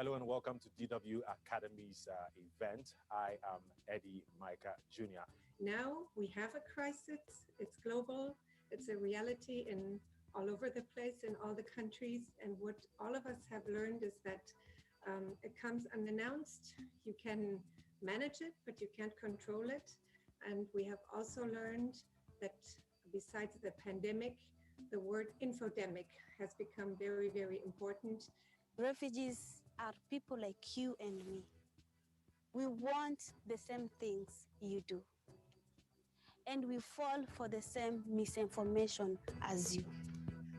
Hello and welcome to DW Academy's event. I am Eddie Micah Jr. Now we have a crisis. It's global. It's a reality in all over the place in all the countries. And what all of us have learned is that it comes unannounced. You can manage it, but you can't control it. And we have also learned that besides the pandemic, the word infodemic has become very, very important. Refugees are people like you and me. We want the same things you do. And we fall for the same misinformation as you.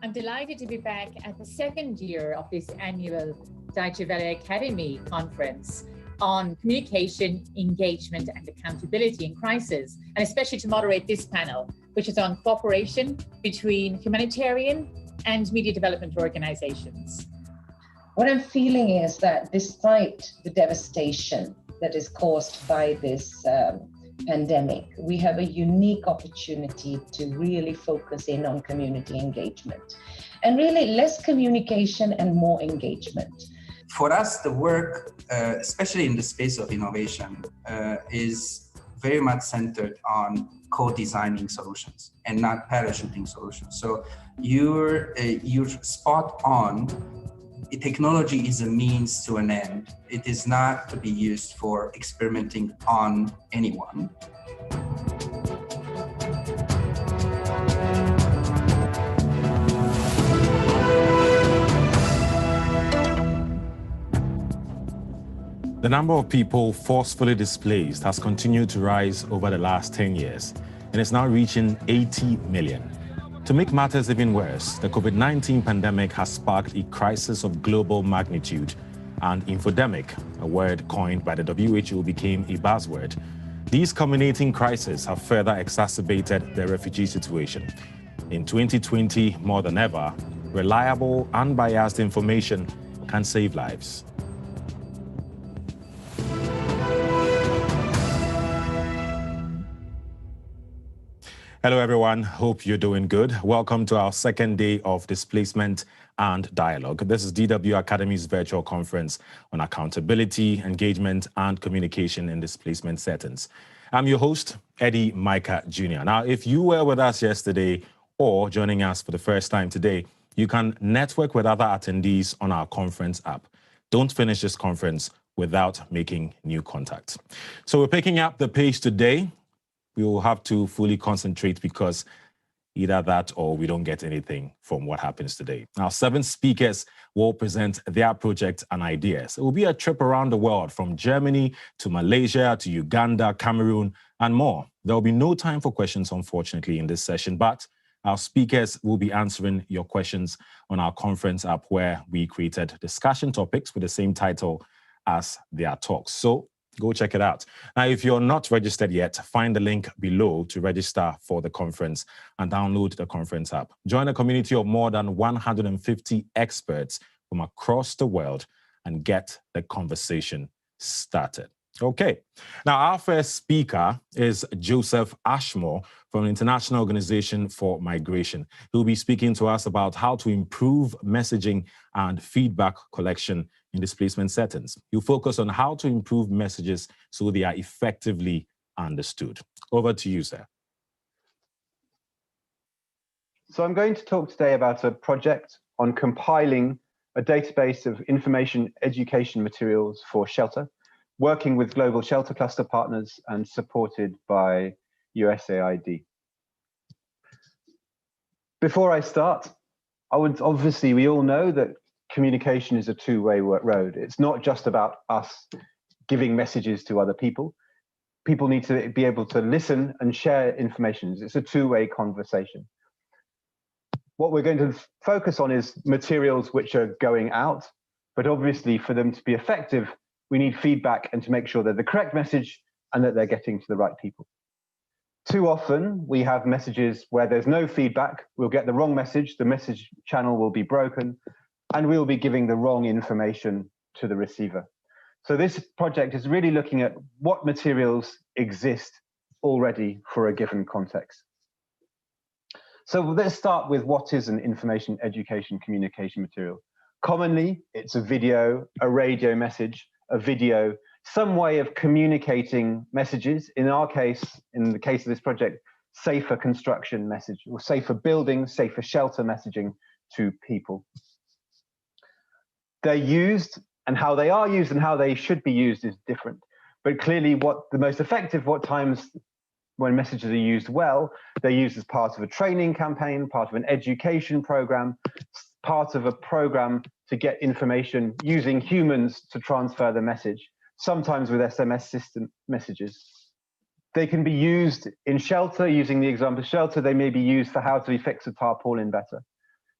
I'm delighted to be back at the second year of this annual Deutsche Welle Academy conference on communication, engagement, and accountability in crisis, and especially to moderate this panel, which is on cooperation between humanitarian and media development organizations. What I'm feeling is that despite the devastation that is caused by this pandemic, we have a unique opportunity to really focus in on community engagement and really less communication and more engagement. For us, the work, especially in the space of innovation, is very much centered on co-designing solutions and not parachuting solutions. So you're spot on. Technology is a means to an end. It is not to be used for experimenting on anyone. The number of people forcefully displaced has continued to rise over the last 10 years and is now reaching 80 million. To make matters even worse, the COVID-19 pandemic has sparked a crisis of global magnitude, and infodemic, a word coined by the WHO, became a buzzword. These culminating crises have further exacerbated the refugee situation. In 2020, more than ever, reliable, unbiased information can save lives. Hello, everyone. Hope you're doing good. Welcome to our second day of Displacement and Dialogue. This is DW Academy's virtual conference on accountability, engagement, and communication in displacement settings. I'm your host, Eddie Micah Jr. Now, if you were with us yesterday or joining us for the first time today, you can network with other attendees on our conference app. Don't finish this conference without making new contacts. So we're picking up the pace today. We will have to fully concentrate because either that or we don't get anything from what happens today. Now, 7 speakers will present their projects and ideas. It will be a trip around the world from Germany to Malaysia to Uganda, Cameroon, and more. There will be no time for questions, unfortunately, in this session, but our speakers will be answering your questions on our conference app where we created discussion topics with the same title as their talks. So go check it out. Now, if you're not registered yet, find the link below to register for the conference and download the conference app. Join a community of more than 150 experts from across the world and get the conversation started. Okay. Now, our first speaker is Joseph Ashmore from the International Organization for Migration. He'll be speaking to us about how to improve messaging and feedback collection in displacement settings. He'll focus on how to improve messages so they are effectively understood. Over to you, sir. So I'm going to talk today about a project on compiling a database of information education materials for shelter, working with global shelter cluster partners and supported by USAID. Before I start, obviously we all know that communication is a two-way road. It's not just about us giving messages to other people. People need to be able to listen and share information. It's a two-way conversation. What we're going to focus on is materials which are going out, but obviously for them to be effective, we need feedback and to make sure they're the correct message and that they're getting to the right people. Too often we have messages where there's no feedback. We'll get the wrong message, the message channel will be broken, and we'll be giving the wrong information to the receiver. So this project is really looking at what materials exist already for a given context. So let's start with what is an information education communication material. Commonly, it's a video, a radio message, a video, some way of communicating messages. In our case, in the case of this project, safer construction message, or safer building, safer shelter messaging to people. They're used, and how they are used and how they should be used is different. But clearly what the most effective, what times when messages are used well, they're used as part of a training campaign, part of an education program, part of a program to get information using humans to transfer the message, sometimes with SMS system messages. They can be used in shelter, using the example of shelter. They may be used for how to fix a tarpaulin better.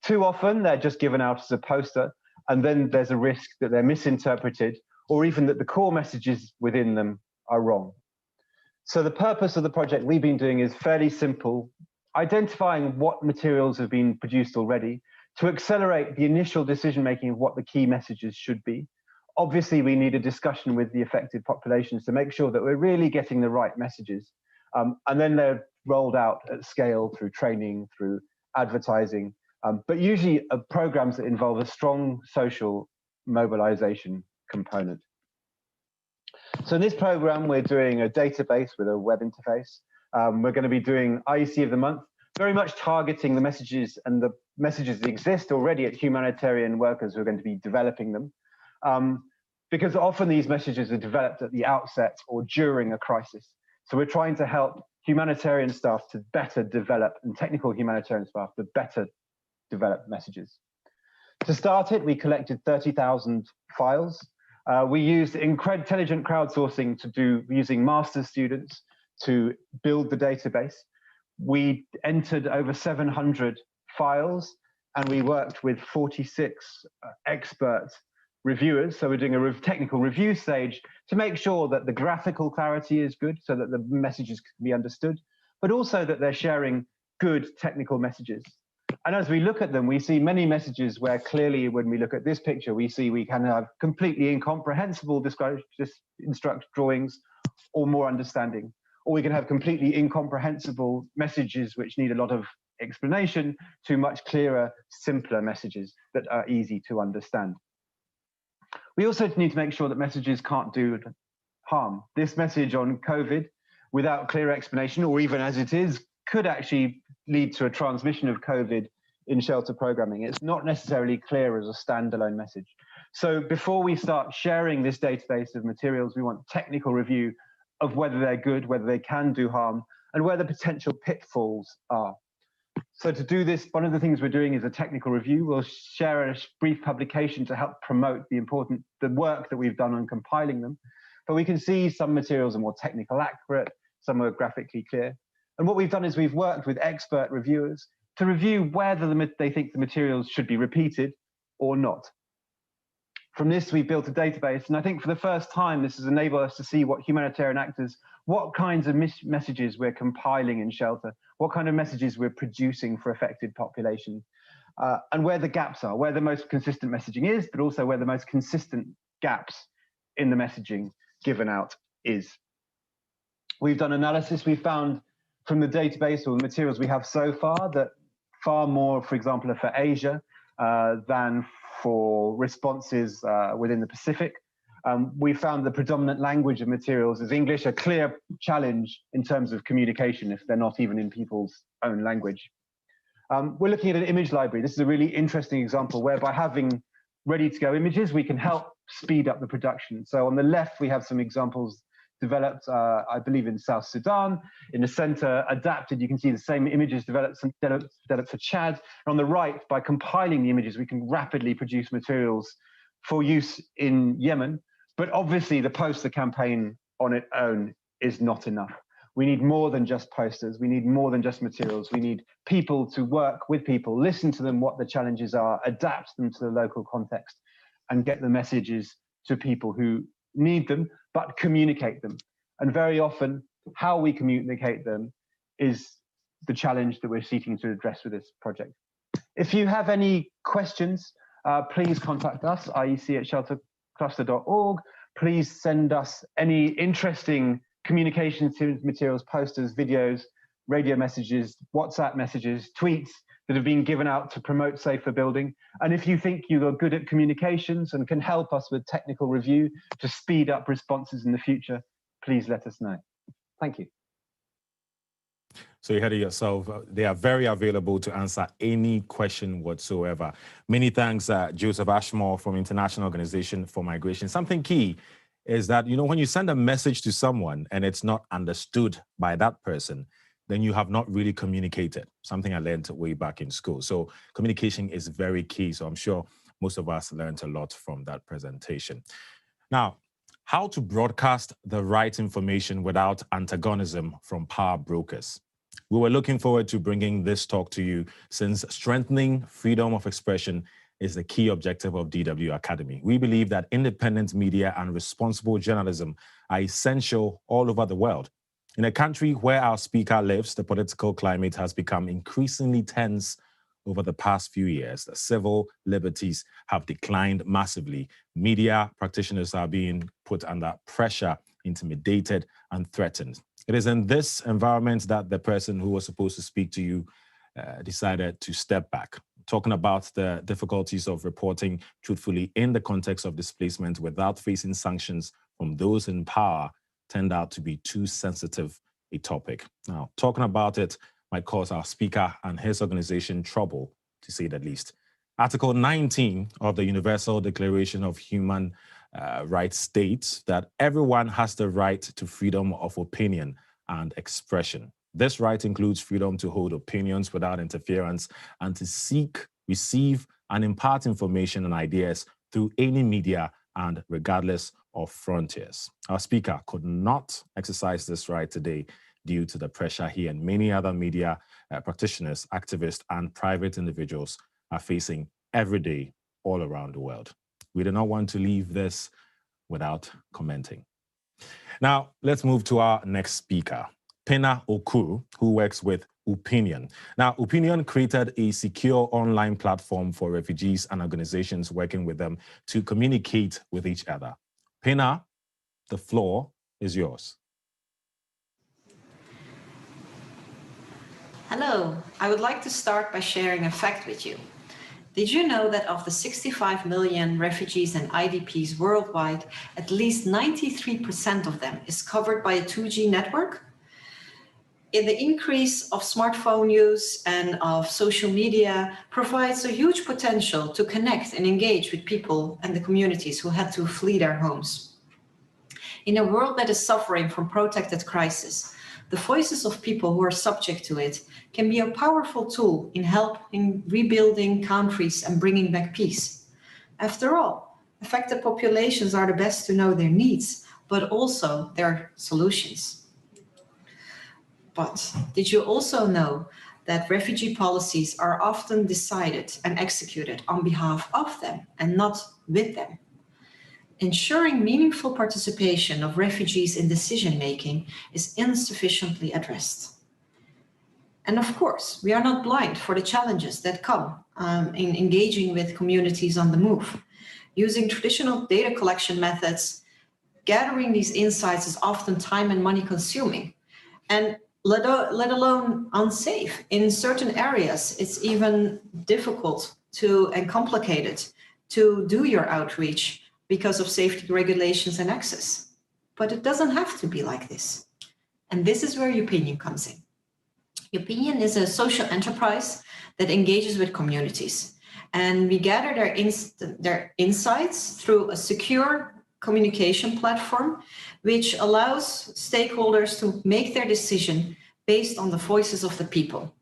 Too often, they're just given out as a poster, and then there's a risk that they're misinterpreted, or even that the core messages within them are wrong. So the purpose of the project we've been doing is fairly simple, identifying what materials have been produced already to accelerate the initial decision-making of what the key messages should be. Obviously, we need a discussion with the affected populations to make sure that we're really getting the right messages. And then they're rolled out at scale through training, through advertising, but usually programs that involve a strong social mobilization component. So in this program, we're doing a database with a web interface. We're going to be doing IEC of the month, very much targeting the messages and the messages that exist already at humanitarian workers who are going to be developing them. Because often these messages are developed at the outset or during a crisis. So we're trying to help humanitarian staff to better develop, and technical humanitarian staff to better develop messages. To start it, we collected 30,000 files. We used intelligent crowdsourcing to do, using master's students to build the database. We entered over 700 files, and we worked with 46 expert reviewers. So we're doing a technical review stage to make sure that the graphical clarity is good, so that the messages can be understood, but also that they're sharing good technical messages. And as we look at them, we see many messages where clearly, when we look at this picture, we see we can have completely incomprehensible instruct drawings or more understanding, or we can have completely incomprehensible messages which need a lot of explanation to much clearer, simpler messages that are easy to understand. We also need to make sure that messages can't do harm. This message on COVID, without clear explanation, or even as it is, could actually lead to a transmission of COVID in shelter programming. It's not necessarily clear as a standalone message. So before we start sharing this database of materials, we want technical review of whether they're good, whether they can do harm, and where the potential pitfalls are. So to do this, one of the things we're doing is a technical review. We'll share a brief publication to help promote the work that we've done on compiling them. But we can see some materials are more technical accurate, some are graphically clear. And what we've done is we've worked with expert reviewers to review whether they think the materials should be repeated or not. From this, we built a database, and I think for the first time, this has enabled us to see what humanitarian actors, what kinds of messages we're compiling in shelter, what kind of messages we're producing for affected population, and where the gaps are, where the most consistent messaging is, but also where the most consistent gaps in the messaging given out is. We've done analysis. We found from the database or the materials we have so far that far more, for example, are for Asia than for responses within the Pacific. We found the predominant language of materials is English, a clear challenge in terms of communication if they're not even in people's own language. We're looking at an image library. This is a really interesting example where by having ready-to-go images, we can help speed up the production. So on the left, we have some examples developed, I believe, in South Sudan. In the center, adapted, you can see the same images developed for Chad. And on the right, by compiling the images, we can rapidly produce materials for use in Yemen. But obviously, the poster campaign on its own is not enough. We need more than just posters. We need more than just materials. We need people to work with people, listen to them, what the challenges are, adapt them to the local context, and get the messages to people who need them, but communicate them. And very often, how we communicate them is the challenge that we're seeking to address with this project. If you have any questions, please contact us, iec@sheltercluster.org. Please send us any interesting communication materials, posters, videos, radio messages, WhatsApp messages, tweets, that have been given out to promote safer building. And if you think you are good at communications and can help us with technical review to speed up responses in the future, please let us know. Thank you. So you heard it yourself. They are very available to answer any question whatsoever. Many thanks, Joseph Ashmore from International Organization for Migration. Something key is that, you know, when you send a message to someone and it's not understood by that person, then you have not really communicated. Something I learned way back in school. So communication is very key. So I'm sure most of us learned a lot from that presentation. Now, how to broadcast the right information without antagonism from power brokers. We were looking forward to bringing this talk to you since strengthening freedom of expression is the key objective of DW Academy. We believe that independent media and responsible journalism are essential all over the world. In a country where our speaker lives, the political climate has become increasingly tense over the past few years. The civil liberties have declined massively. Media practitioners are being put under pressure, intimidated, and threatened. It is in this environment that the person who was supposed to speak to you decided to step back, talking about the difficulties of reporting truthfully in the context of displacement without facing sanctions from those in power turned out to be too sensitive a topic. Now, talking about it might cause our speaker and his organization trouble, to say the least. Article 19 of the Universal Declaration of Human Rights states that everyone has the right to freedom of opinion and expression. This right includes freedom to hold opinions without interference and to seek, receive, and impart information and ideas through any media and regardless of frontiers. Our speaker could not exercise this right today due to the pressure he and many other media practitioners, activists, and private individuals are facing every day all around the world. We do not want to leave this without commenting. Now, let's move to our next speaker, Pena Okuru, who works with Opinion. Now, Opinion created a secure online platform for refugees and organizations working with them to communicate with each other. Pena, the floor is yours. Hello, I would like to start by sharing a fact with you. Did you know that of the 65 million refugees and IDPs worldwide, at least 93% of them is covered by a 2G network? In the increase of smartphone use and of social media provides a huge potential to connect and engage with people and the communities who had to flee their homes. In a world that is suffering from protracted crisis, the voices of people who are subject to it can be a powerful tool in helping rebuilding countries and bringing back peace. After all, affected populations are the best to know their needs, but also their solutions. But did you also know that refugee policies are often decided and executed on behalf of them and not with them? Ensuring meaningful participation of refugees in decision-making is insufficiently addressed. And of course, we are not blind for the challenges that come in engaging with communities on the move. Using traditional data collection methods, gathering these insights is often time and money consuming, and let alone unsafe. In certain areas, it's even difficult and complicated to do your outreach because of safety regulations and access. But it doesn't have to be like this. And this is where Opinion comes in. Opinion is a social enterprise that engages with communities. And we gather their insights through a secure communication platform, which allows stakeholders to make their decision based on the voices of the people.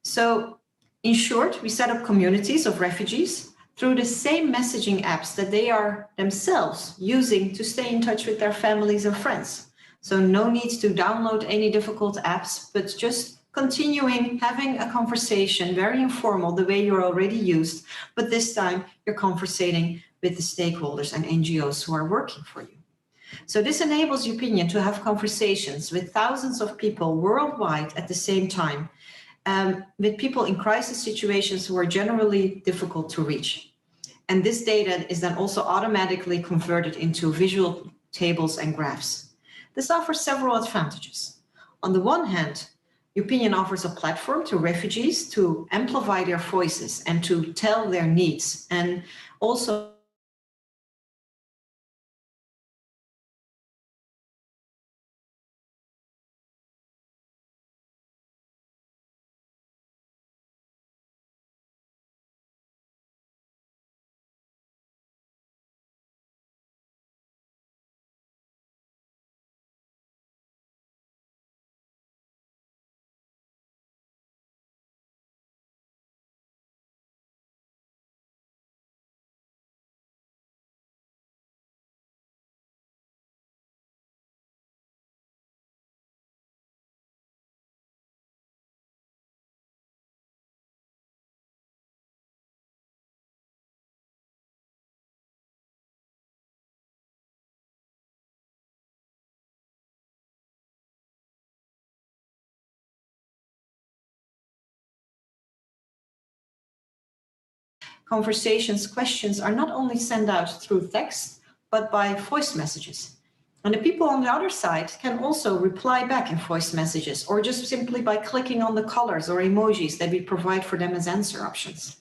So in short, we set up communities of refugees through the same messaging apps that they are themselves using to stay in touch with their families and friends. So no need to download any difficult apps, but just continuing having a conversation, very informal, the way you're already used, but this time you're conversating with the stakeholders and NGOs who are working for you. So this enables Opinion to have conversations with thousands of people worldwide at the same time, with people in crisis situations who are generally difficult to reach. And this data is then also automatically converted into visual tables and graphs. This offers several advantages. On the one hand, Opinion offers a platform to refugees to amplify their voices and to tell their needs, and also conversations, questions are not only sent out through text, but by voice messages. And the people on the other side can also reply back in voice messages, or just simply by clicking on the colors or emojis that we provide for them as answer options.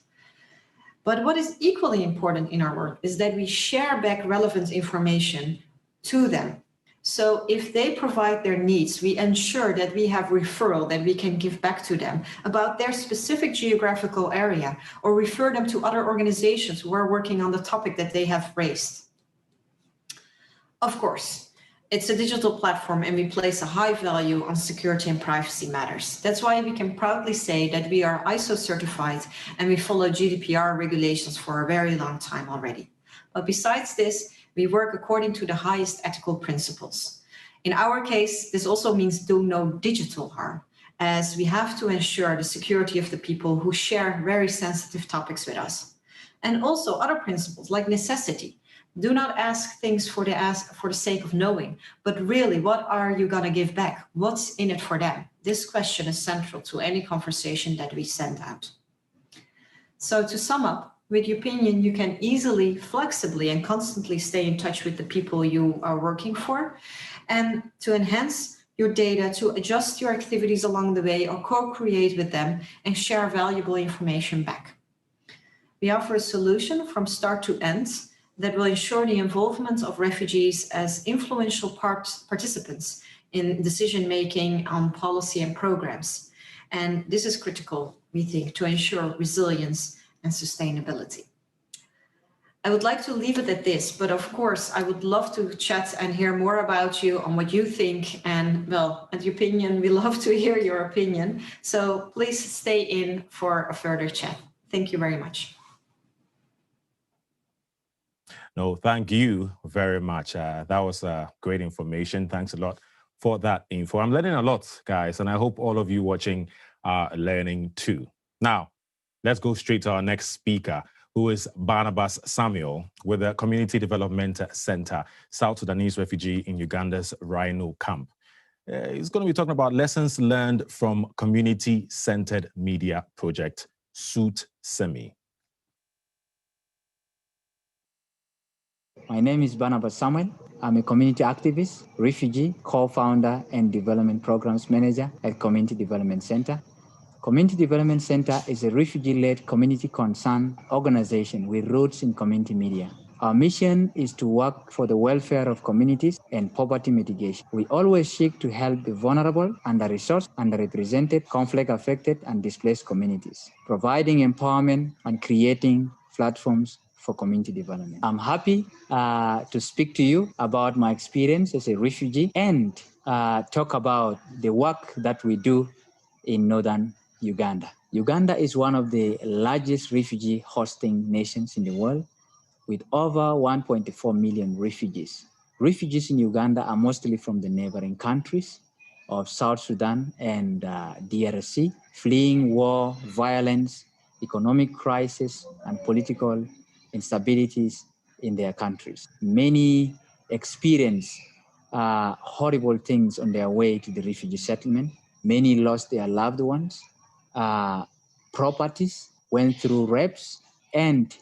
But what is equally important in our work is that we share back relevant information to them. So if they provide their needs, we ensure that we have referral that we can give back to them about their specific geographical area, or refer them to other organizations who are working on the topic that they have raised. Of course, it's a digital platform and we place a high value on security and privacy matters. That's why we can proudly say that we are ISO certified and we follow GDPR regulations for a very long time already. But besides this, we work according to the highest ethical principles. In our case, this also means do no digital harm, as we have to ensure the security of the people who share very sensitive topics with us. And also other principles like necessity. Do not ask things for the sake of knowing, but really, what are you going to give back? What's in it for them? This question is central to any conversation that we send out. So to sum up, with Opinion, you can easily, flexibly, and constantly stay in touch with the people you are working for, and to enhance your data, to adjust your activities along the way, or co-create with them and share valuable information back. We offer a solution from start to end that will ensure the involvement of refugees as influential participants in decision-making on policy and programs. And this is critical, we think, to ensure resilience and sustainability. I would like to leave it at this, but of course, I would love to chat and hear more about you on what you think. And well, at Opinion, we love to hear your opinion. So please stay in for a further chat. Thank you very much. No, thank you very much. That was great information. Thanks a lot for that info. I'm learning a lot, guys, and I hope all of you watching are learning too. Now, let's go straight to our next speaker, who is Barnabas Samuel with the Community Development Center, South Sudanese refugee in Uganda's Rhino camp. He's going to be talking about lessons learned from community-centered media project, Suit Semi. My name is Barnabas Samuel. I'm a community activist, refugee, co-founder, and development programs manager at Community Development Center. Community Development Center is a refugee-led community concern organization with roots in community media. Our mission is to work for the welfare of communities and poverty mitigation. We always seek to help the vulnerable, under-resourced, underrepresented, conflict-affected, and displaced communities, providing empowerment and creating platforms for community development. I'm happy to speak to you about my experience as a refugee and talk about the work that we do in northern Uganda. Uganda is one of the largest refugee hosting nations in the world, with over 1.4 million refugees. Refugees in Uganda are mostly from the neighboring countries of South Sudan and DRC, fleeing war, violence, economic crisis, and political instabilities in their countries. Many experience horrible things on their way to the refugee settlement. Many lost their loved ones, properties, went through rapes, and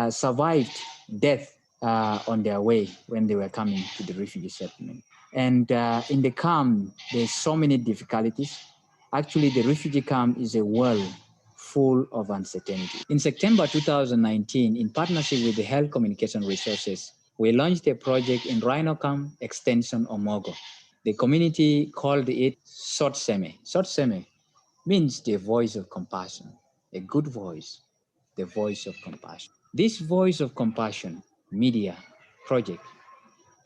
survived death on their way when they were coming to the refugee settlement. And in the camp, there's so many difficulties. Actually, the refugee camp is a world full of uncertainty. In September 2019, in partnership with the Health Communication Resources, we launched a project in Rhino Camp Extension Omogo. The community called it Sotseme. Sotseme means the voice of compassion, a good voice, the voice of compassion. This voice of compassion media project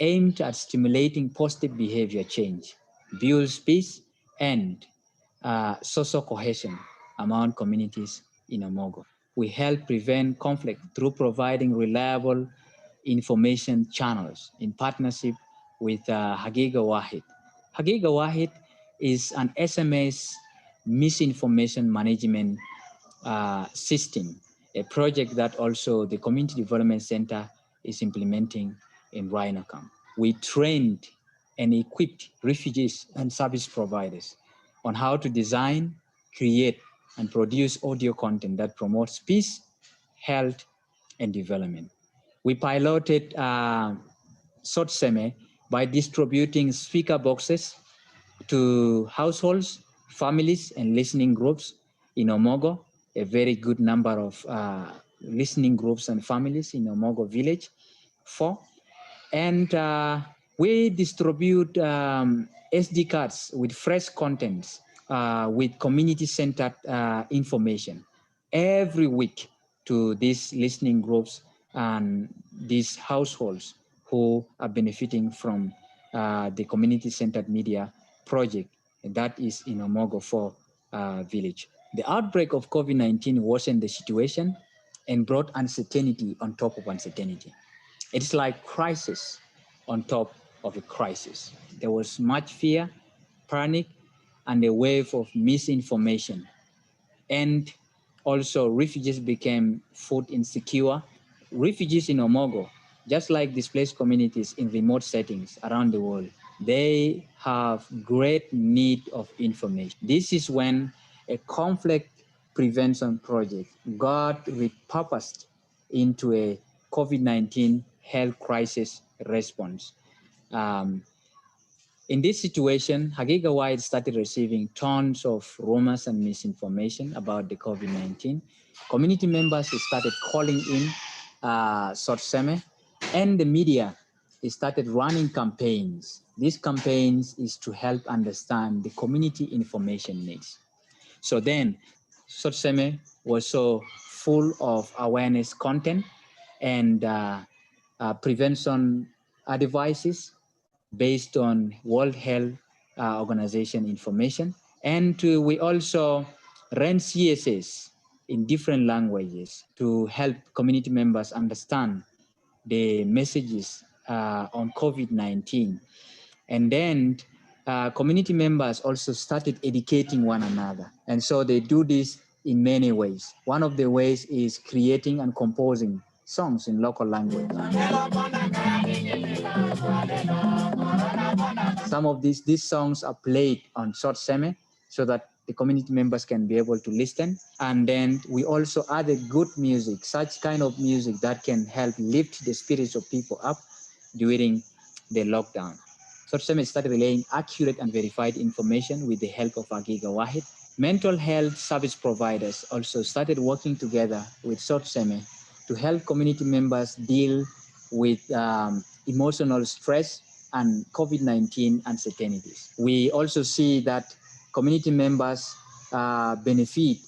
aimed at stimulating positive behavior change, builds peace and social cohesion among communities in Omogo. We help prevent conflict through providing reliable information channels in partnership with Hagiga Wahid. Hagiga Wahid is an SMS misinformation management system, a project that also the Community Development Center is implementing in Rhino Camp. We trained and equipped refugees and service providers on how to design, create, and produce audio content that promotes peace, health, and development. We piloted Sotseme by distributing speaker boxes to households, families, and listening groups in Omogo, a very good number of listening groups and families in Omogo village. And we distribute SD cards with fresh contents with community-centered information every week to these listening groups and these households who are benefiting from the community-centered media project that is in Omogo 4 village. The outbreak of COVID-19 worsened the situation and brought uncertainty on top of uncertainty. It's like crisis on top of a crisis. There was much fear, panic, and a wave of misinformation. And also refugees became food insecure. Refugees in Omogo, just like displaced communities in remote settings around the world, they have great need of information. This is when a conflict prevention project got repurposed into a COVID-19 health crisis response. In this situation, Hagiga Wide started receiving tons of rumors and misinformation about the COVID-19. Community members started calling in Sotseme, and the media started running campaigns. These campaigns is to help understand the community information needs. So then, Sotseme was so full of awareness content and prevention devices based on World Health Organization information. And we also ran CSS in different languages to help community members understand the messages on COVID-19. And then community members also started educating one another. And so they do this in many ways. One of the ways is creating and composing songs in local language. Some of these songs are played on Sotseme so that the community members can be able to listen. And then we also added good music, such kind of music that can help lift the spirits of people up during the lockdown. Sotseme started relaying accurate and verified information with the help of Hagiga Wahid. Mental health service providers also started working together with Sotseme to help community members deal with emotional stress and COVID-19 uncertainties. We also see that community members benefit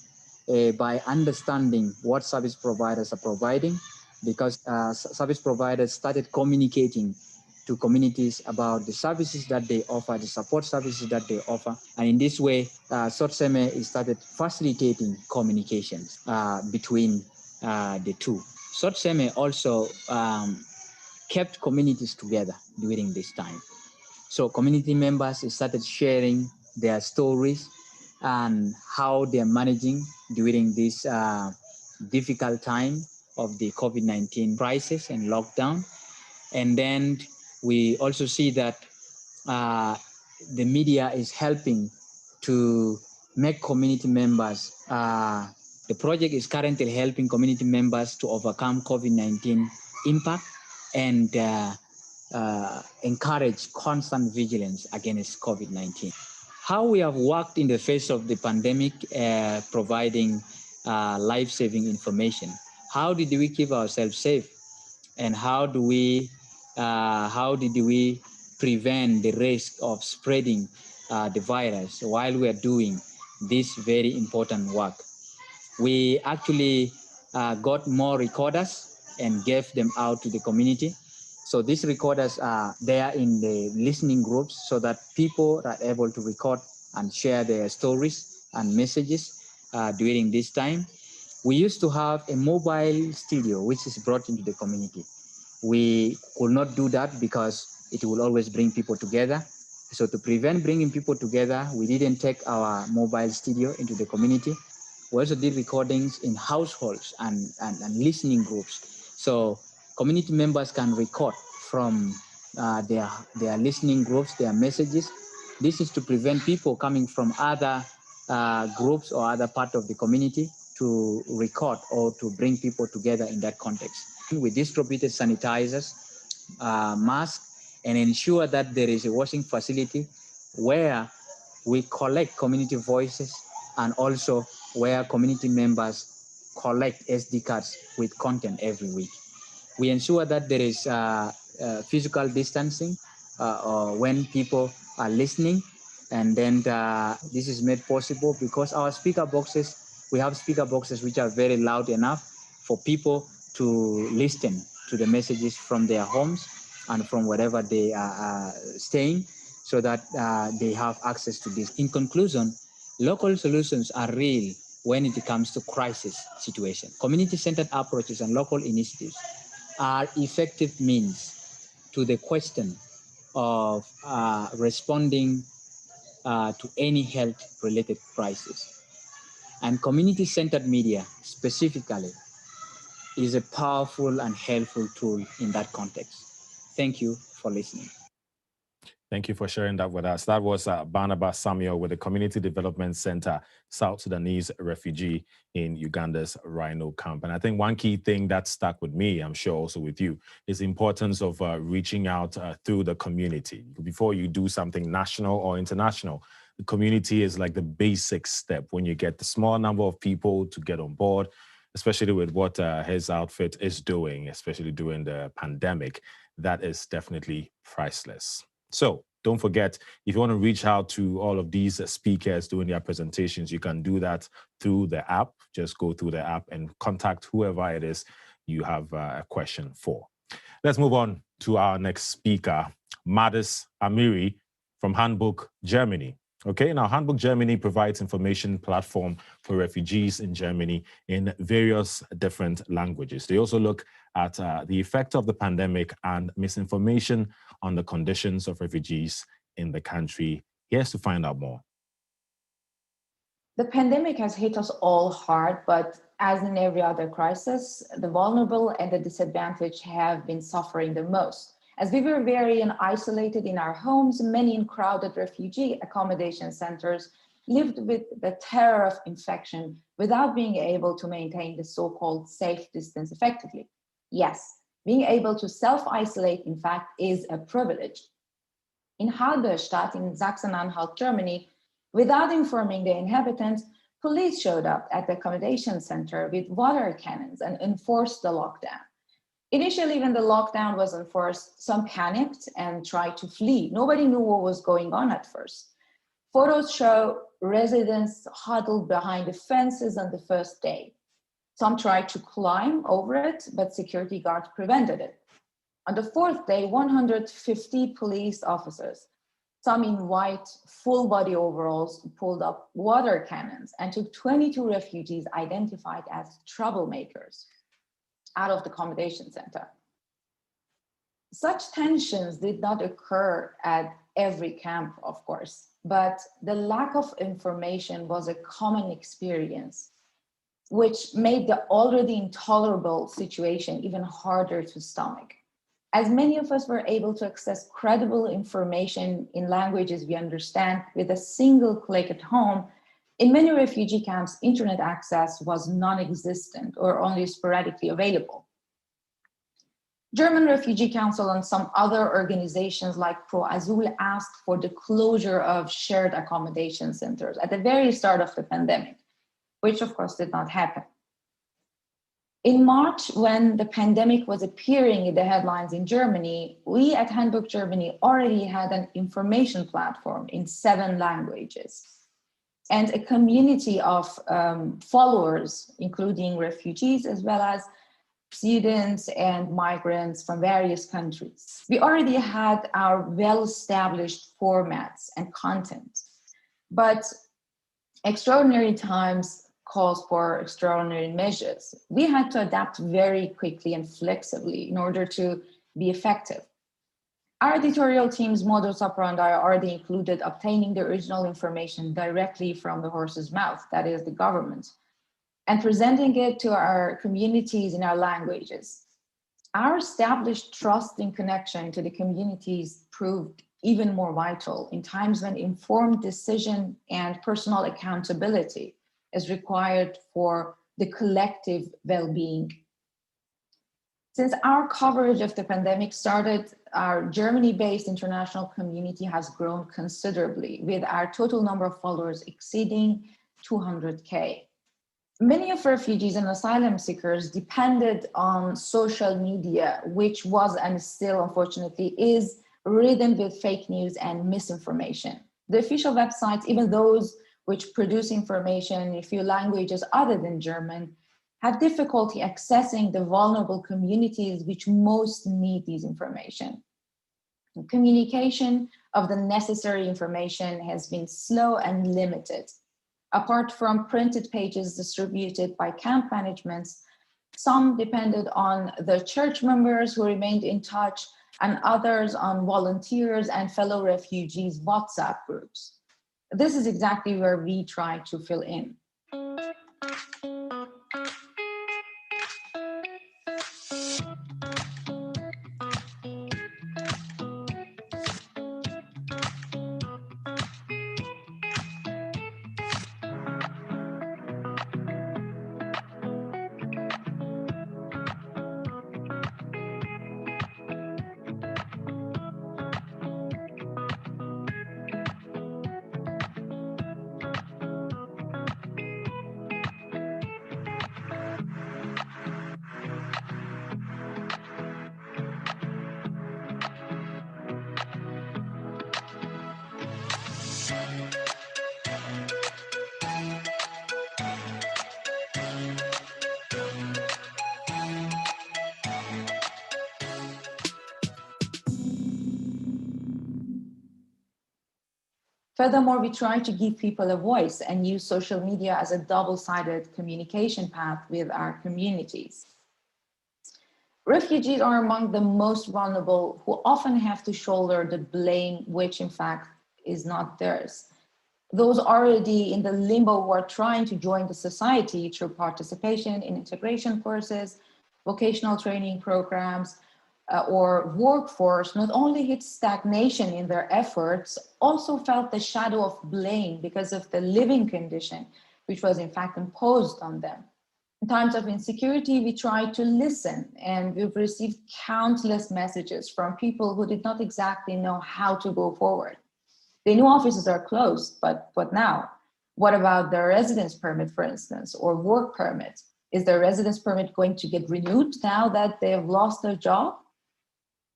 by understanding what service providers are providing, because service providers started communicating to communities about the services that they offer, the support services that they offer. And in this way, Sotseme started facilitating communications between the two. Sotseme also kept communities together during this time. So community members started sharing their stories and how they're managing during this difficult time of the COVID-19 crisis and lockdown. And then we also see that the media is helping to make community members, the project is currently helping community members to overcome COVID-19 impact and encourage constant vigilance against COVID-19. how we have worked in the face of the pandemic, providing life-saving information. How did we keep ourselves safe? And how did we prevent the risk of spreading the virus while we are doing this very important work? We actually got more recorders and gave them out to the community. So these recorders are there in the listening groups so that people are able to record and share their stories and messages during this time. We used to have a mobile studio which is brought into the community. We could not do that because it will always bring people together. So to prevent bringing people together, we didn't take our mobile studio into the community. We also did recordings in households and listening groups. So community members can record from their listening groups, their messages. This is to prevent people coming from other groups or other part of the community to record or to bring people together in that context. We distributed sanitizers, masks, and ensure that there is a washing facility where we collect community voices and also where community members collect SD cards with content every week. We ensure that there is physical distancing when people are listening, and then this is made possible because our speaker boxes, we have speaker boxes which are very loud enough for people to listen to the messages from their homes and from wherever they are staying, so that they have access to this. In conclusion, local solutions are real when it comes to crisis situation. Community-centered approaches and local initiatives are effective means to the question of responding to any health-related crisis. And community-centered media specifically is a powerful and helpful tool in that context. Thank you for listening. Thank you for sharing that with us. That was Barnabas Samuel with the Community Development Center, South Sudanese refugee in Uganda's Rhino camp. And I think one key thing that stuck with me, I'm sure also with you, is the importance of reaching out through the community. Before you do something national or international, the community is like the basic step when you get the small number of people to get on board, especially with what his outfit is doing, especially during the pandemic. That is definitely priceless. So don't forget, if you want to reach out to all of these speakers doing their presentations, you can do that through the app. Just go through the app and contact whoever it is you have a question for. Let's move on to our next speaker, Madis Amiri from Handbook Germany. Okay, now Handbook Germany provides information platform for refugees in Germany in various different languages. They also look at the effect of the pandemic and misinformation on the conditions of refugees in the country. Here's to find out more. The pandemic has hit us all hard, but as in every other crisis, the vulnerable and the disadvantaged have been suffering the most. As we were very isolated in our homes, many in crowded refugee accommodation centers lived with the terror of infection without being able to maintain the so-called safe distance effectively. Yes, being able to self-isolate, in fact, is a privilege. In Halberstadt in Sachsen-Anhalt, Germany, without informing the inhabitants, police showed up at the accommodation center with water cannons and enforced the lockdown. Initially, when the lockdown was enforced, some panicked and tried to flee. Nobody knew what was going on at first. Photos show residents huddled behind the fences on the first day. Some tried to climb over it, but security guards prevented it. On the fourth day, 150 police officers, some in white full body overalls, pulled up water cannons and took 22 refugees identified as troublemakers out of the accommodation center. Such tensions did not occur at every camp, of course, but the lack of information was a common experience, which made the already intolerable situation even harder to stomach. As many of us were able to access credible information in languages we understand with a single click at home, in many refugee camps, internet access was non-existent or only sporadically available. German Refugee Council and some other organizations like Pro Azul asked for the closure of shared accommodation centers at the very start of the pandemic, which of course did not happen. In March, when the pandemic was appearing in the headlines in Germany, we at Handbook Germany already had an information platform in 7 languages and a community of followers, including refugees, as well as students and migrants from various countries. We already had our well-established formats and content, but extraordinary times calls for extraordinary measures. We had to adapt very quickly and flexibly in order to be effective. Our editorial team's modus operandi already included obtaining the original information directly from the horse's mouth, that is the government, and presenting it to our communities in our languages. Our established trust and connection to the communities proved even more vital in times when informed decision and personal accountability is required for the collective well-being. Since our coverage of the pandemic started, our Germany-based international community has grown considerably, with our total number of followers exceeding 200K. Many of refugees and asylum seekers depended on social media, which was and still, unfortunately, is ridden with fake news and misinformation. The official websites, even those which produce information in a few languages other than German, have difficulty accessing the vulnerable communities which most need this information. Communication of the necessary information has been slow and limited. Apart from printed pages distributed by camp managements, some depended on the church members who remained in touch, and others on volunteers and fellow refugees' WhatsApp groups. This is exactly where we try to fill in. Furthermore, we try to give people a voice and use social media as a double-sided communication path with our communities. Refugees are among the most vulnerable, who often have to shoulder the blame, which in fact is not theirs. Those already in the limbo who are trying to join the society through participation in integration courses, vocational training programs, or workforce not only hit stagnation in their efforts, also felt the shadow of blame because of the living condition, which was in fact imposed on them. In times of insecurity, we tried to listen, and we've received countless messages from people who did not exactly know how to go forward. They knew offices are closed, but what now? What about their residence permit, for instance, or work permit? Is their residence permit going to get renewed now that they have lost their job?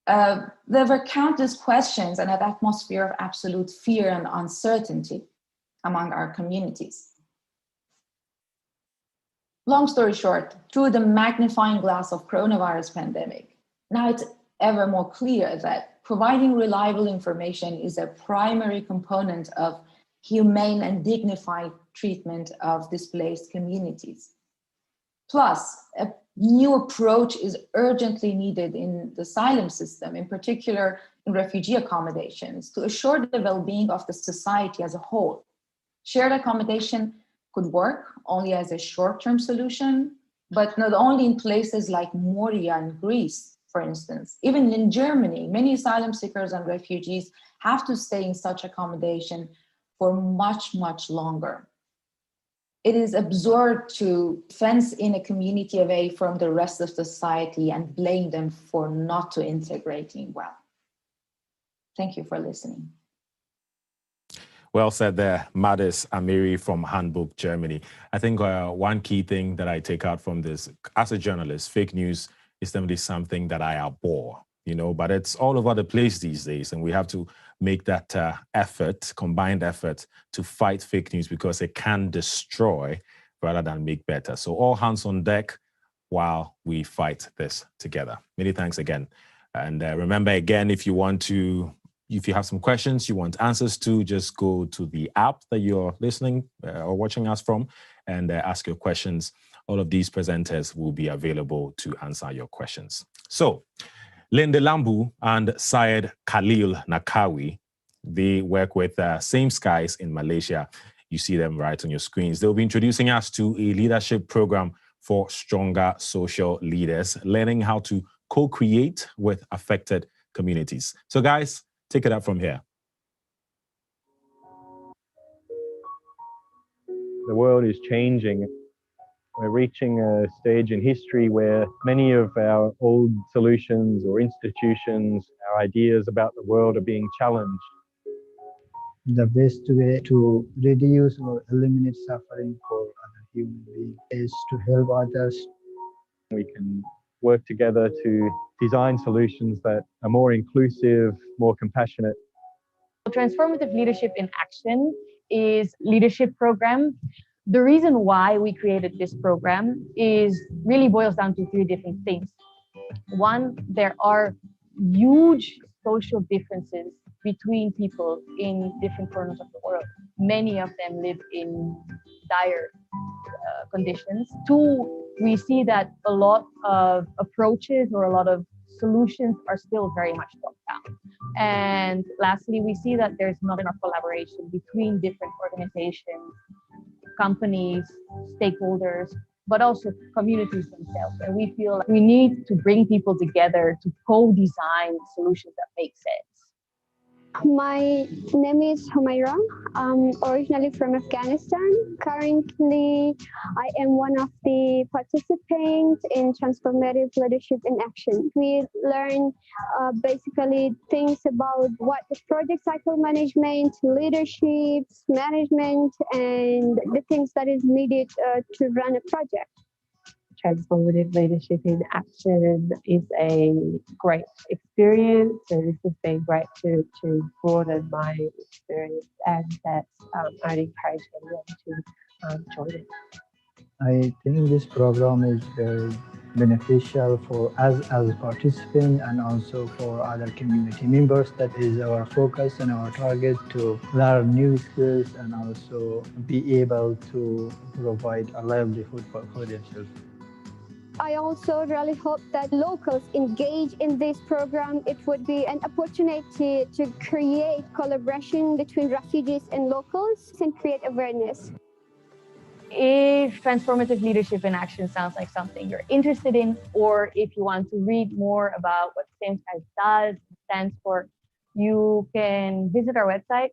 There were countless questions and an atmosphere of absolute fear and uncertainty among our communities. Long story short, through the magnifying glass of coronavirus pandemic, now it's ever more clear that providing reliable information is a primary component of humane and dignified treatment of displaced communities. Plus, a new approach is urgently needed in the asylum system, in particular in refugee accommodations, to assure the well-being of the society as a whole. Shared accommodation could work only as a short-term solution, but not only in places like Moria in Greece, for instance. Even in Germany, many asylum seekers and refugees have to stay in such accommodation for much, much longer. It is absurd to fence in a community away from the rest of society and blame them for not integrating well. Thank you for listening. Well said there, Madis Amiri from Handbook Germany. I think one key thing that I take out from this, as a journalist, fake news is definitely something that I abhor, but it's all over the place these days. And we have to make that combined effort to fight fake news, because it can destroy rather than make better. So all hands on deck while we fight this together. Many thanks again. And remember again, if you have some questions you want answers to, just go to the app that you're listening or watching us from and ask your questions. All of these presenters will be available to answer your questions. So, Linde Lambu and Syed Khalil Nakawi, they work with Same Skies in Malaysia. You see them right on your screens. They'll be introducing us to a leadership program for stronger social leaders, learning how to co-create with affected communities. So guys, take it up from here. The world is changing. We're reaching a stage in history where many of our old solutions or institutions, our ideas about the world are being challenged. The best way to reduce or eliminate suffering for other human beings is to help others. We can work together to design solutions that are more inclusive, more compassionate. Transformative Leadership in Action is a leadership program. The reason why we created this program really boils down to three different things. One, there are huge social differences between people in different corners of the world. Many of them live in dire conditions. Two, we see that a lot of approaches or a lot of solutions are still very much top down. And lastly, we see that there's not enough collaboration between different organizations, companies, stakeholders, but also communities themselves. And we feel like we need to bring people together to co-design solutions that make sense. My name is Humaira. I'm originally from Afghanistan. Currently, I am one of the participants in Transformative Leadership in Action. We learn basically things about what is project cycle management, leadership, management, and the things that is needed to run a project. Transformative Leadership in Action is a great experience, and this has been great to broaden my experience, and that's I'd encourage everyone to join it. I think this program is very beneficial for us as participants and also for other community members. That is our focus and our target, to learn new skills and also be able to provide a livelihood for themselves. I also really hope that locals engage in this program. It would be an opportunity to create collaboration between refugees and locals and create awareness. If Transformative Leadership in Action sounds like something you're interested in, or if you want to read more about what Same Skies does, stands for, you can visit our website,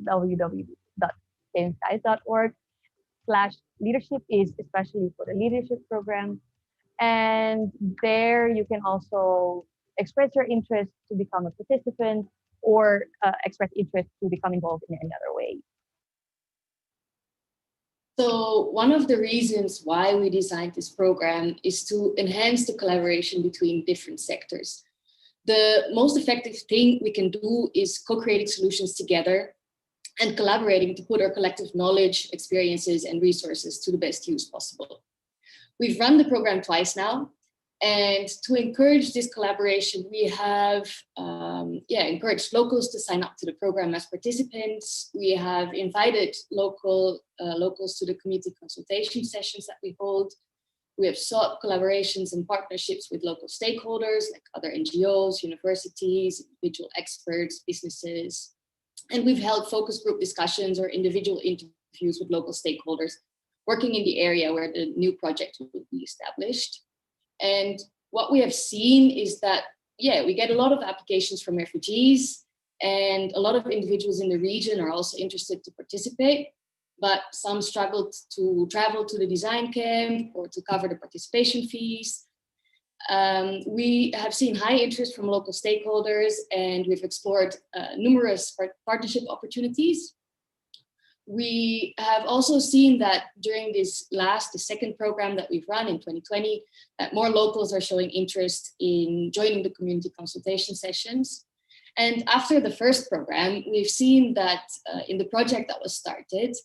www.sameskies.org/leadership is especially for the leadership program. And there you can also express your interest to become a participant or express interest to become involved in any other way. So one of the reasons why we designed this program is to enhance the collaboration between different sectors. The most effective thing we can do is co-creating solutions together and collaborating to put our collective knowledge, experiences, and resources to the best use possible. We've run the program twice now, and to encourage this collaboration, we have encouraged locals to sign up to the program as participants. We have invited locals to the community consultation sessions that we hold. We have sought collaborations and partnerships with local stakeholders like other NGOs, universities, individual experts, businesses. And we've held focus group discussions or individual interviews with local stakeholders working in the area where the new project will be established. And what we have seen is that, we get a lot of applications from refugees, and a lot of individuals in the region are also interested to participate. but some struggled to travel to the design camp or to cover the participation fees. We have seen high interest from local stakeholders, and we've explored numerous partnership opportunities. We have also seen that during the second program that we've run in 2020, that more locals are showing interest in joining the community consultation sessions. And after the first program, we've seen that in the project that was started,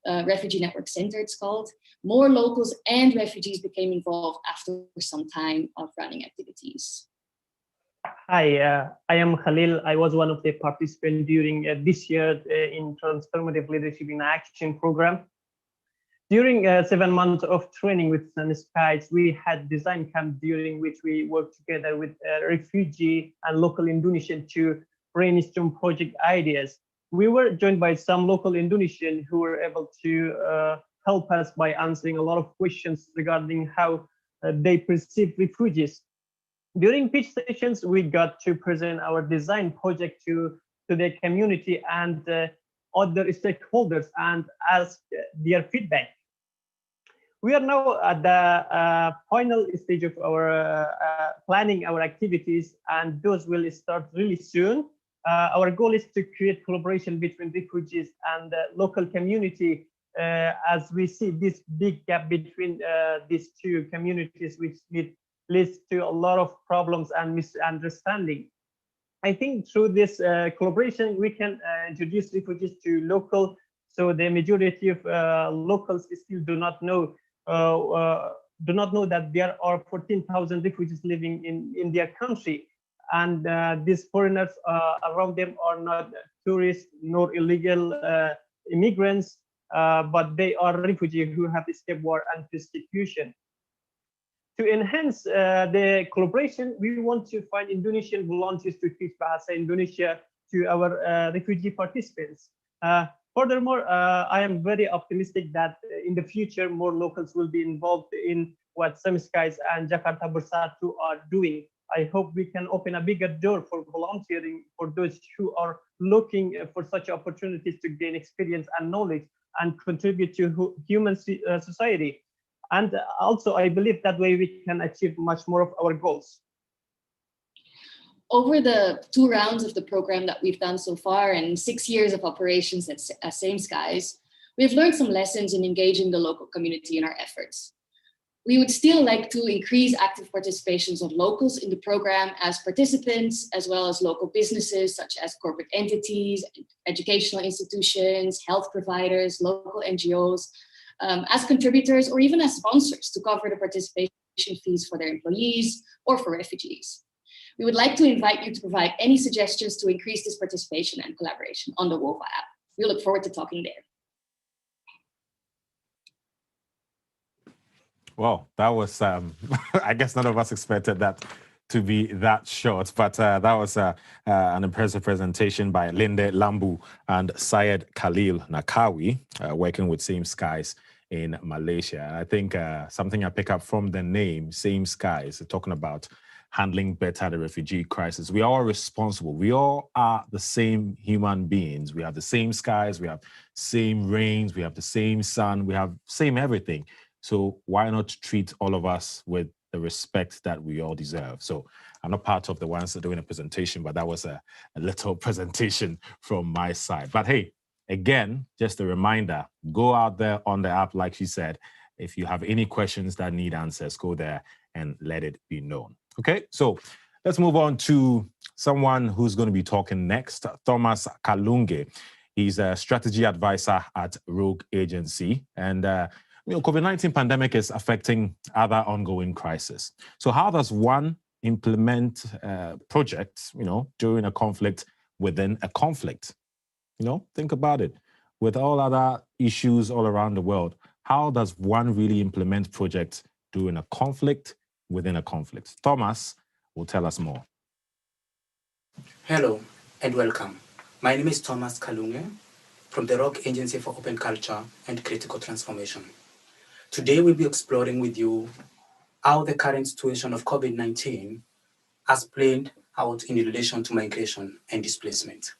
Refugee Network Center it's called, more locals and refugees became involved after some time of running activities. Hi, I am Khalil. I was one of the participants during this year in Transformative Leadership in Action program. During 7 months of training with Sun Skies, we had design camp during which we worked together with refugee and local Indonesian to brainstorm project ideas. We were joined by some local Indonesian who were able to help us by answering a lot of questions regarding how they perceive refugees. During pitch sessions, we got to present our design project to the community and other stakeholders and ask their feedback. We are now at the final stage of our planning our activities, and those will start really soon. Our goal is to create collaboration between refugees and the local community, as we see this big gap between these two communities, which leads to a lot of problems and misunderstanding. I think through this collaboration, we can introduce refugees to local. So the majority of locals still do not know that there are 14,000 refugees living in their country, and these foreigners around them are not tourists nor illegal immigrants, but they are refugees who have escaped war and persecution. To enhance the collaboration, we want to find Indonesian volunteers to teach Bahasa Indonesia to our refugee participants. Furthermore, I am very optimistic that in the future, more locals will be involved in what Sun Skies and Jakarta Bersatu are doing. I hope we can open a bigger door for volunteering for those who are looking for such opportunities to gain experience and knowledge and contribute to human society. And also, I believe that way we can achieve much more of our goals. Over the 2 rounds of the program that we've done so far and 6 years of operations at Same Skies, we've learned some lessons in engaging the local community in our efforts. We would still like to increase active participations of locals in the program as participants, as well as local businesses such as corporate entities, educational institutions, health providers, local NGOs, as contributors or even as sponsors to cover the participation fees for their employees or for refugees. We would like to invite you to provide any suggestions to increase this participation and collaboration on the Whova app. We look forward to talking there. Well, that was, I guess none of us expected that to be that short, but that was an impressive presentation by Linde Lambu and Syed Khalil Nakawi, working with Same Skies in Malaysia. And I think something I pick up from the name, Same Skies, talking about handling better the refugee crisis. We are all responsible. We all are the same human beings. We have the same skies, we have same rains, we have the same sun, we have same everything. So why not treat all of us with the respect that we all deserve? So I'm not part of the ones that are doing a presentation, but that was a little presentation from my side. But hey, again, just a reminder, go out there on the app, like she said. If you have any questions that need answers, go there and let it be known. Okay, so let's move on to someone who's going to be talking next, Thomas Kalunge. He's a strategy advisor at Rogue Agency. And COVID-19 pandemic is affecting other ongoing crises. So how does one implement projects, during a conflict within a conflict? Think about it. With all other issues all around the world, how does one really implement projects during a conflict within a conflict? Thomas will tell us more. Hello and welcome. My name is Thomas Kalunge from the Rogue Agency for Open Culture and Critical Transformation. Today we'll be exploring with you how the current situation of COVID-19 has played out in relation to migration and displacement.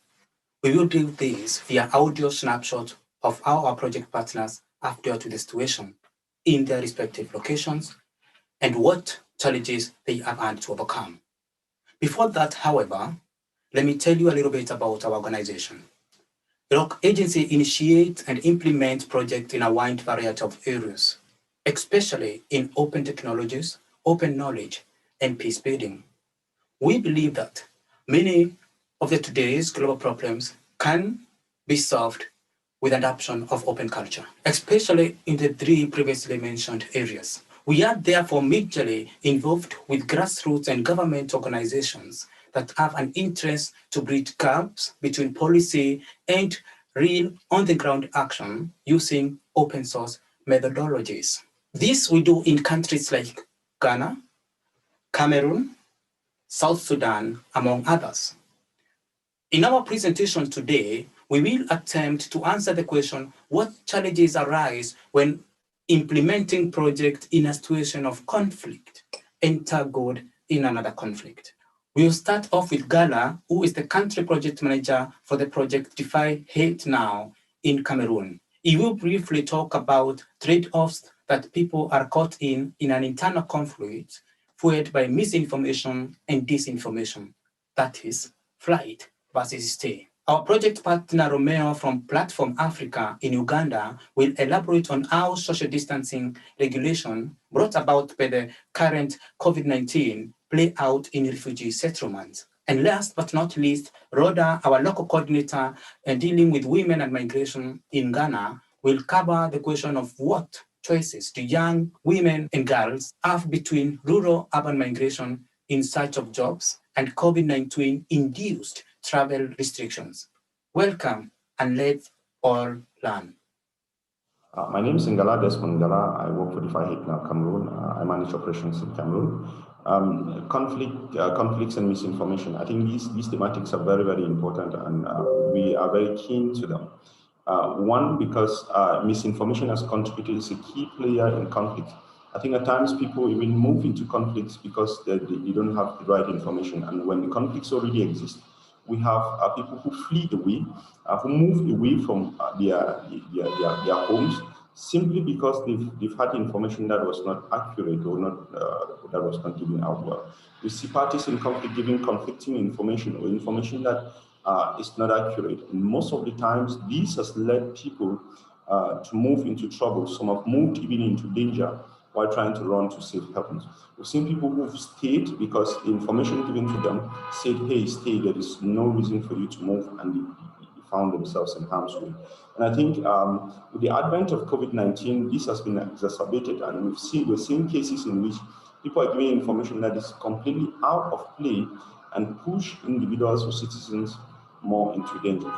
We will do this via audio snapshot of how our project partners have dealt with the situation in their respective locations and what challenges they have had to overcome. Before that, however, let me tell you a little bit about our organization. The ROC agency initiates and implements projects in a wide variety of areas, especially in open technologies, open knowledge, and peace building. We believe that many of today's global problems can be solved with adoption of open culture, especially in the three previously mentioned areas. We are therefore majorly involved with grassroots and government organizations that have an interest to bridge gaps between policy and real on-the-ground action using open source methodologies. This we do in countries like Ghana, Cameroon, South Sudan, among others. In our presentation today, we will attempt to answer the question, what challenges arise when implementing projects in a situation of conflict, enter God in another conflict. We'll start off with Gala, who is the country project manager for the project Defy Hate Now in Cameroon. He will briefly talk about trade-offs that people are caught in an internal conflict fueled by misinformation and disinformation. That is, flight versus stay. Our project partner Romeo from Platform Africa in Uganda will elaborate on how social distancing regulation brought about by the current COVID-19 play out in refugee settlements. And last but not least, Rhoda, our local coordinator dealing with women and migration in Ghana, will cover the question of what choices do young women and girls have between rural-urban migration in search of jobs and COVID-19 induced travel restrictions. Welcome, and let's all learn. My name is Ngala Desmond Ngala. I work for Defy Hate Now Cameroon. I manage operations in Cameroon. Conflicts and misinformation. I think these thematics are very, very important, and we are very keen to them. One, because misinformation has contributed as a key player in conflict. I think at times people even move into conflicts because they don't have the right information, and when the conflicts already exist, we have people who flee away, who move away from their homes simply because they've had information that was not accurate or not that was not given out well. We see parties in conflict giving conflicting information or information that is not accurate. And most of the times, this has led people to move into trouble. Some have moved even into danger while trying to run to safe havens. We've seen people who've stayed because the information given to them said, hey, stay, there is no reason for you to move, and they found themselves in harm's way. And I think with the advent of COVID-19, this has been exacerbated, and we're seeing cases in which people are giving information that is completely out of play and push individuals or citizens more into danger.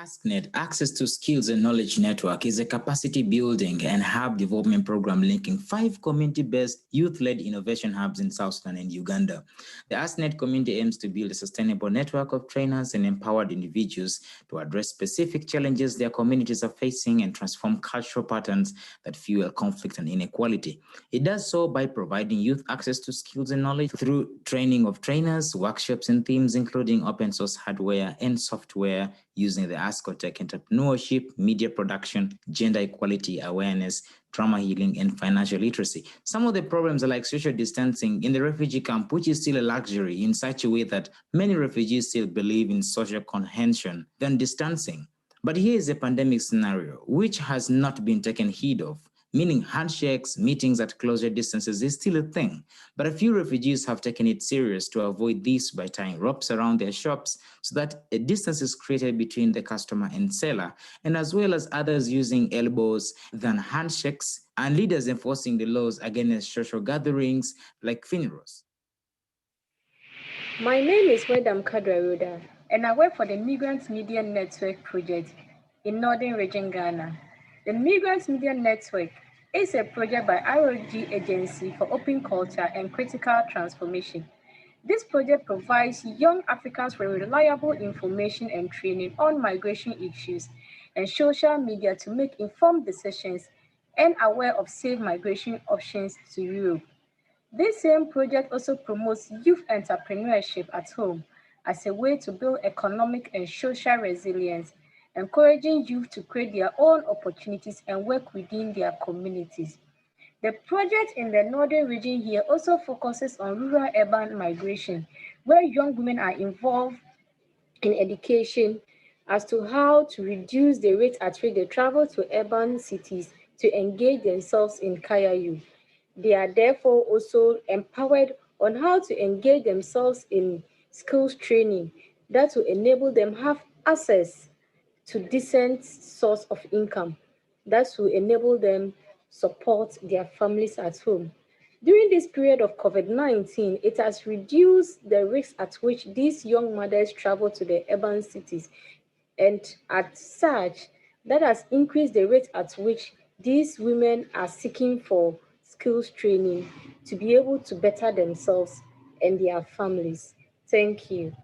AskNet, Access to Skills and Knowledge Network, is a capacity building and hub development program linking 5 community-based youth-led innovation hubs in South Sudan and Uganda. The AskNet community aims to build a sustainable network of trainers and empowered individuals to address specific challenges their communities are facing and transform cultural patterns that fuel conflict and inequality. It does so by providing youth access to skills and knowledge through training of trainers, workshops and themes including open source hardware and software, using the ASCOTech entrepreneurship, media production, gender equality awareness, trauma healing, and financial literacy. Some of the problems are like social distancing in the refugee camp, which is still a luxury in such a way that many refugees still believe in social cohesion than distancing. But here is a pandemic scenario which has not been taken heed of, meaning handshakes, meetings at closer distances is still a thing. But a few refugees have taken it serious to avoid this by tying ropes around their shops so that a distance is created between the customer and seller, and as well as others using elbows than handshakes, and leaders enforcing the laws against social gatherings like funerals. My name is Wedam Kadwaruda, and I work for the Migrants Media Network project in Northern Region, Ghana. The Migrants Media Network is a project by ROG Agency for Open Culture and Critical Transformation. This project provides young Africans with reliable information and training on migration issues and social media to make informed decisions and aware of safe migration options to Europe. This same project also promotes youth entrepreneurship at home as a way to build economic and social resilience encouraging youth to create their own opportunities and work within their communities. The project in the northern region here also focuses on rural-urban migration, where young women are involved in education as to how to reduce the rate at which they travel to urban cities to engage themselves in kaya youth. They are therefore also empowered on how to engage themselves in skills training that will enable them have access to decent source of income that will enable them support their families at home. During this period of COVID-19, it has reduced the risk at which these young mothers travel to the urban cities. And as such, that has increased the rate at which these women are seeking for skills training to be able to better themselves and their families. Thank you.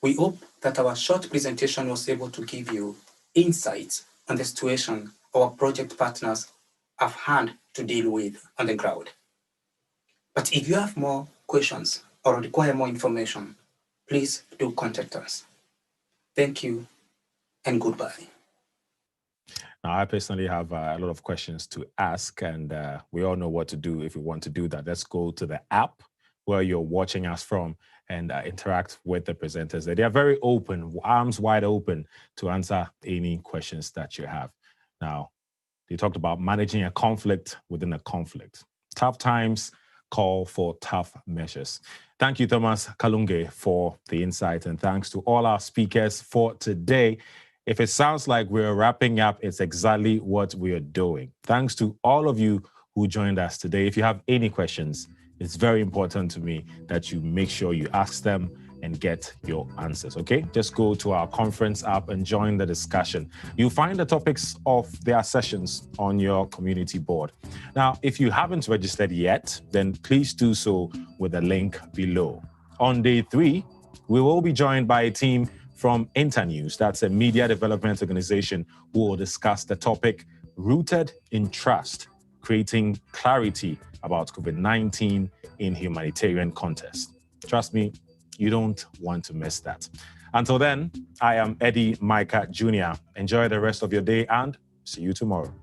We hope that our short presentation was able to give you insights on the situation our project partners have had to deal with on the ground. But if you have more questions or require more information, please do contact us. Thank you and goodbye. Now, I personally have a lot of questions to ask, and we all know what to do if we want to do that. Let's go to the app where you're watching us from and interact with the presenters. They are very open, arms wide open to answer any questions that you have. Now, they talked about managing a conflict within a conflict. Tough times call for tough measures. Thank you, Thomas Kalunge, for the insight, and thanks to all our speakers for today. If it sounds like we're wrapping up, it's exactly what we are doing. Thanks to all of you who joined us today. If you have any questions, it's very important to me that you make sure you ask them and get your answers, okay? Just go to our conference app and join the discussion. You'll find the topics of their sessions on your community board. Now, if you haven't registered yet, then please do so with the link below. On day 3, we will be joined by a team from Internews, that's a media development organization, who will discuss the topic Rooted in Trust, creating clarity about COVID-19 in humanitarian context. Trust me, you don't want to miss that. Until then, I am Eddie Micah Jr. Enjoy the rest of your day and see you tomorrow.